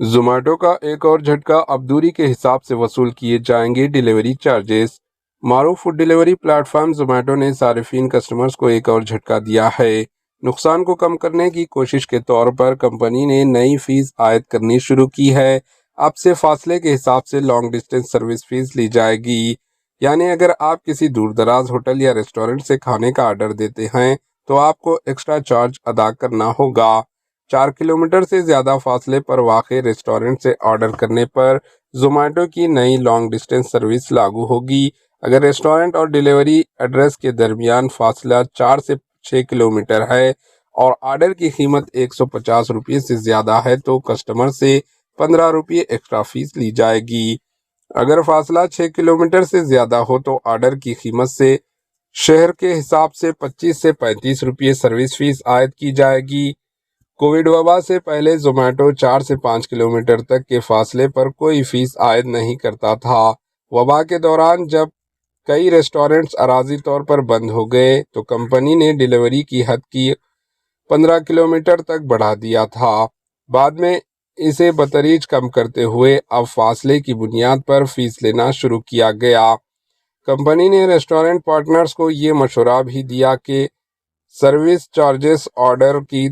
Zomato کا ایک اور جھٹکا، اب دوری کے حساب سے وصول کیے جائیں گے ڈیلیوری چارجز۔ معروف food delivery plate form Zomato نے صارفین کسٹمرز کو ایک اور جھٹکا دیا ہے۔ نقصان کو کم کرنے کی کوشش کے طور پر کمپنی نے نئی فیس عائد کرنی شروع کی ہے۔ اب سے فاصلے کے حساب سے لانگ ڈسٹینس سروس فیس لی جائے گی، یعنی اگر آپ کسی دور دراز ہوٹل یا ریسٹورنٹ سے کھانے کا آرڈر دیتے ہیں تو آپ کو ایکسٹرا چارج ادا کرنا ہوگا۔ 4 کلومیٹر سے زیادہ فاصلے پر واقع ریسٹورنٹ سے آرڈر کرنے پر زومیٹو کی نئی لانگ ڈسٹینس سروس لاگو ہوگی۔ اگر ریسٹورنٹ اور ڈیلیوری ایڈریس کے درمیان فاصلہ 4 سے 6 کلومیٹر ہے اور آرڈر کی قیمت 150 روپے سے زیادہ ہے تو کسٹمر سے 15 روپے ایکسٹرا فیس لی جائے گی۔ اگر فاصلہ 6 کلومیٹر سے زیادہ ہو تو آرڈر کی قیمت سے شہر کے حساب سے 25 سے 35 روپے سروس فیس عائد کی جائے گی۔ کووڈ وبا سے پہلے زومیٹو 4 سے 5 کلومیٹر تک کے فاصلے پر کوئی فیس عائد نہیں کرتا تھا۔ وبا کے دوران جب کئی ریسٹورنٹس عارضی طور پر بند ہو گئے تو کمپنی نے ڈیلیوری کی حد کی 15 کلومیٹر تک بڑھا دیا تھا۔ بعد میں اسے بتدریج کم کرتے ہوئے اب فاصلے کی بنیاد پر فیس لینا شروع کیا گیا۔ کمپنی نے ریسٹورنٹ پارٹنرز کو یہ مشورہ بھی دیا کہ سروس چارجز آرڈر کی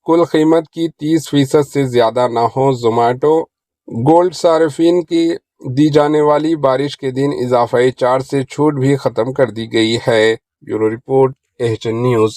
کل قیمت کی 30% سے زیادہ نہ ہو۔ زومیٹو گولڈ صارفین کی دی جانے والی بارش کے دن اضافی چارج سے چھوٹ بھی ختم کر دی گئی ہے۔ Bureau report, H N news.